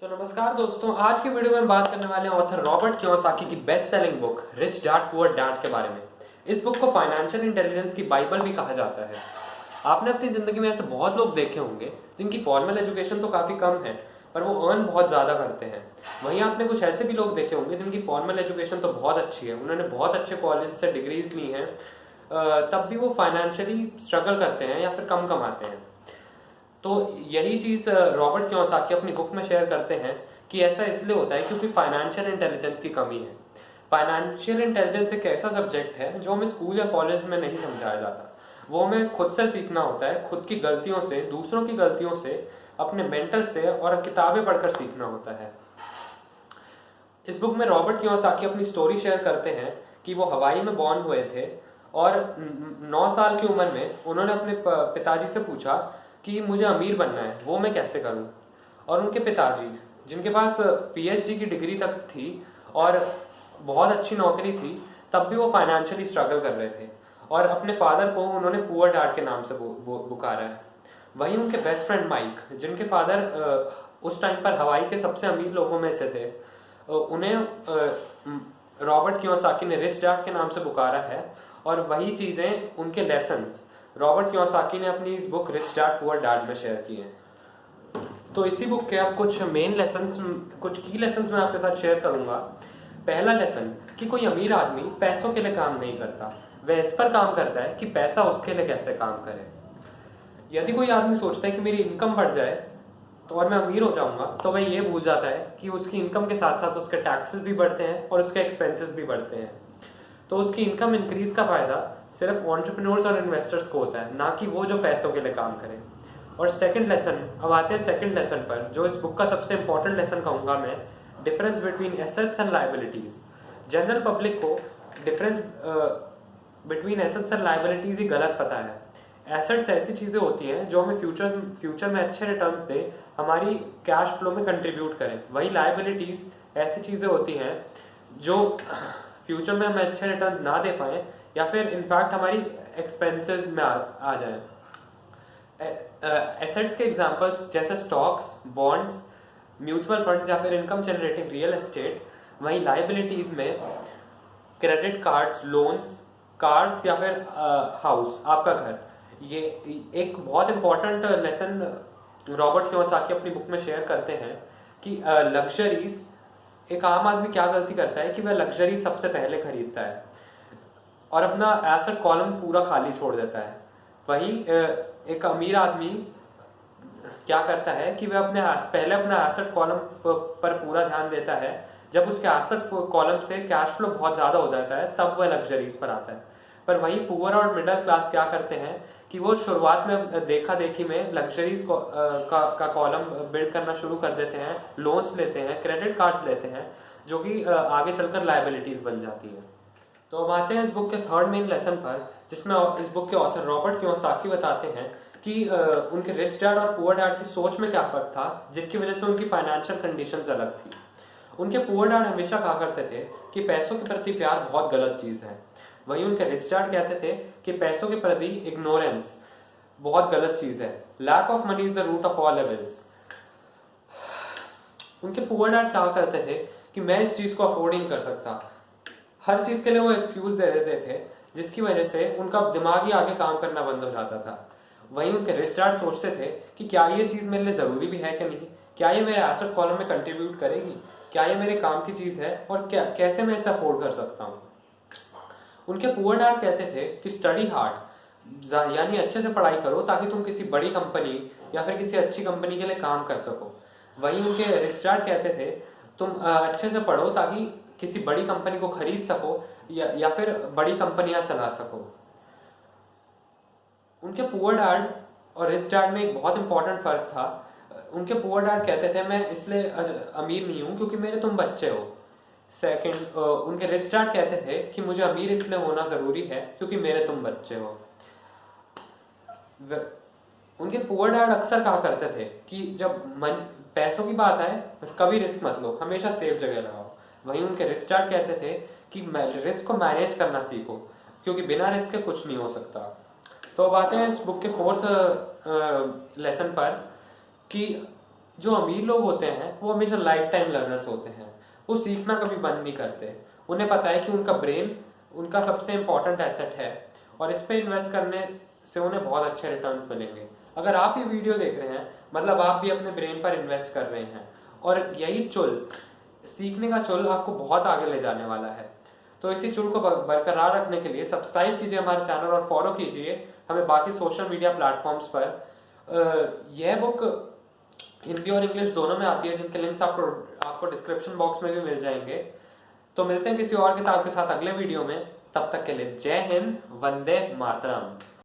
तो नमस्कार दोस्तों, आज की वीडियो में बात करने वाले हैं ऑथर रॉबर्ट कियोसाकी की best selling book rich dad poor dad के बारे में। इस बुक को फाइनेंशियल इंटेलिजेंस की बाइबल भी कहा जाता है। आपने अपनी ज़िंदगी में ऐसे बहुत लोग देखे होंगे जिनकी फॉर्मल एजुकेशन तो काफ़ी कम है, पर वो अर्न बहुत ज़्यादा करते हैं। वहीं आपने कुछ ऐसे भी लोग देखे होंगे जिनकी फॉर्मल एजुकेशन तो बहुत अच्छी है, उन्होंने बहुत अच्छे कॉलेज से डिग्रीज ली हैं, तब भी वो फाइनेंशियली स्ट्रगल करते हैं या फिर कम कमाते हैं। तो यही चीज़ रॉबर्ट कियोसाकी अपनी बुक में शेयर करते हैं कि ऐसा इसलिए होता है क्योंकि फाइनेंशियल इंटेलिजेंस की कमी है। फाइनेंशियल इंटेलिजेंस एक ऐसा सब्जेक्ट है जो हमें स्कूल या कॉलेज में नहीं समझाया जाता। वो हमें खुद से सीखना होता है, खुद की गलतियों से, दूसरों की गलतियों से, अपने मेंटर से और किताबें पढ़कर सीखना होता है। इस बुक में रॉबर्ट कियोसाकी अपनी स्टोरी शेयर करते हैं कि वो हवाई में बॉर्न हुए थे और 9 साल की उम्र में उन्होंने अपने पिताजी से पूछा कि मुझे अमीर बनना है, वो मैं कैसे करूं। और उनके पिताजी, जिनके पास पीएचडी की डिग्री तक थी और बहुत अच्छी नौकरी थी, तब भी वो फाइनेंशियली स्ट्रगल कर रहे थे और अपने फादर को उन्होंने पुअर डैड के नाम से पुकारा है। वहीं उनके बेस्ट फ्रेंड माइक, जिनके फादर उस टाइम पर हवाई के सबसे अमीर लोगों में से थे, उन्हें रॉबर्ट कियोसाकी ने रिच डैड के नाम से पुकारा है। और वही चीज़ें, उनके लेसन्स रॉबर्ट कियोसाकी ने अपनी इस book rich dad poor dad में शेयर किए हैं। तो इसी बुक के अब कुछ मेन लेसन्स, कुछ की लेसन्स मैं आपके साथ शेयर करूंगा। पहला लेसन कि कोई अमीर आदमी पैसों के लिए काम नहीं करता, वह इस पर काम करता है कि पैसा उसके लिए कैसे काम करे। यदि कोई आदमी सोचता है कि मेरी इनकम बढ़ जाए तो और मैं अमीर हो जाऊंगा, तो वह ये भूल जाता है कि उसकी इनकम के साथ साथ उसके टैक्सेस भी बढ़ते हैं और उसके एक्सपेंसेस भी बढ़ते हैं। तो उसकी इनकम इंक्रीज का फायदा सिर्फ एंटरप्रेन्योर्स और इन्वेस्टर्स को होता है, ना कि वो जो पैसों के लिए काम करें। और सेकंड लेसन, अब आते हैं सेकंड लेसन पर, जो इस बुक का सबसे इंपॉर्टेंट लेसन कहूंगा मैं, difference between assets and liabilities. General public को difference between assets and liabilities ही गलत पता है। एसेट्स ऐसी चीज़ें होती हैं जो हमें फ्यूचर में अच्छे रिटर्न्स दे, हमारी कैश फ्लो में कंट्रीब्यूट करें। वही लायबिलिटीज ऐसी चीज़ें होती हैं जो फ्यूचर में हमें अच्छे रिटर्न्स ना दे पाए या फिर इनफैक्ट हमारी एक्सपेंसेस में आ जाए। एसेट्स के एग्जांपल्स जैसे स्टॉक्स, बॉन्ड्स, म्यूचुअल फंड्स या फिर इनकम जनरेटिंग रियल एस्टेट। वहीं लायबिलिटीज में क्रेडिट कार्ड्स, लोन्स, कार्स या फिर हाउस, आपका घर। ये एक बहुत इंपॉर्टेंट लेसन रॉबर्ट कियोसाकी अपनी बुक में शेयर करते हैं कि लग्जरीज, एक आम आदमी क्या गलती करता है कि वह लग्जरी सबसे पहले खरीदता है और अपना एसेट कॉलम पूरा खाली छोड़ देता है। वही एक अमीर आदमी क्या करता है कि वह पहले अपना एसेट कॉलम पर पूरा ध्यान देता है। जब उसके एसेट कॉलम से कैश फ्लो बहुत ज़्यादा हो जाता है, तब वह लग्जरीज पर आता है। पर वही पुअर और मिडिल क्लास क्या करते हैं कि वो शुरुआत में देखा देखी में लग्जरीज का कॉलम बिल्ड करना शुरू कर देते हैं, लोन्स लेते हैं, क्रेडिट कार्ड्स लेते हैं, जो कि आगे चलकर लायबिलिटीज बन जाती है। तो अब आते हैं इस बुक के थर्ड मेन लेसन पर, जिसमें इस बुक के ऑथर रॉबर्ट कियोसाकी बताते हैं कि उनके रिच डैड और पुअर डैड की सोच में क्या फर्क था, जिनकी वजह से उनकी फाइनेंशियल कंडीशंस अलग थी। उनके पुअर डैड हमेशा कहा करते थे कि पैसों के प्रति प्यार बहुत गलत चीज़ है। वहीं उनके रिच डैड कहते थे कि पैसों के प्रति इग्नोरेंस बहुत गलत चीज़ है। Lack of money is the root of all evils. उनके पुअर डैड कहा करते थे कि मैं इस चीज़ को अफोर्ड नहीं कर सकता। हर चीज़ के लिए वो एक्सक्यूज दे देते थे, जिसकी वजह से उनका दिमाग ही आगे काम करना बंद हो जाता था। वहीं उनके रिच डैड सोचते थे कि क्या ये चीज़ मेरे लिए ज़रूरी भी है कि नहीं, क्या ये मेरे एसेट कॉलम में कंट्रीब्यूट करेगी, क्या ये मेरे काम की चीज़ है और क्या कैसे मैं इसे अफोर्ड कर सकता हूँ। उनके पुअर डैड कहते थे कि स्टडी हार्ड, यानी अच्छे से पढ़ाई करो ताकि तुम किसी बड़ी कंपनी या फिर किसी अच्छी कंपनी के लिए काम कर सको। वहीं उनके रिच डैड कहते थे तुम अच्छे से पढ़ो ताकि किसी बड़ी कंपनी को खरीद सको या फिर बड़ी कंपनियां चला सको। उनके पुअर डैड और रिच डैड में एक बहुत इंपॉर्टेंट फर्क था। उनके पुअर डैड कहते थे मैं इसलिए अमीर नहीं हूं क्योंकि मेरे तुम बच्चे हो। सेकंड, उनके रिच डैड कहते थे कि मुझे अमीर इसलिए होना जरूरी है क्योंकि मेरे तुम बच्चे हो। उनके पुअर डैड अक्सर कहा करते थे कि जब पैसों की बात आए कभी रिस्क मत लो, हमेशा सेफ जगह लगाओ। वहीं उनके रिच डैड कहते थे कि रिस्क को मैनेज करना सीखो क्योंकि बिना रिस्क के कुछ नहीं हो सकता। तो अब आते हैं इस बुक के फोर्थ लेसन पर कि जो अमीर लोग होते हैं वो हमेशा लाइफ टाइम लर्नर्स होते हैं, वो सीखना कभी बंद नहीं करते। उन्हें पता है कि उनका ब्रेन उनका सबसे इंपॉर्टेंट एसेट है और इस पे इन्वेस्ट करने से उन्हें बहुत अच्छे रिटर्न्स मिलेंगे। अगर आप ये वीडियो देख रहे हैं मतलब आप भी अपने ब्रेन पर इन्वेस्ट कर रहे हैं और यही चुल, सीखने का चुल आपको बहुत आगे ले जाने वाला है। तो इसी चुल को बरकरार रखने के लिए सब्सक्राइब कीजिए हमारे चैनल और फॉलो कीजिए हमें बाकी सोशल मीडिया प्लेटफॉर्म्स पर। यह बुक हिंदी और इंग्लिश दोनों में आती है, जिनके लिंक्स आपको डिस्क्रिप्शन बॉक्स में भी मिल जाएंगे। तो मिलते हैं किसी और किताब के साथ अगले वीडियो में, तब तक के लिए जय हिंद, वंदे मातरम।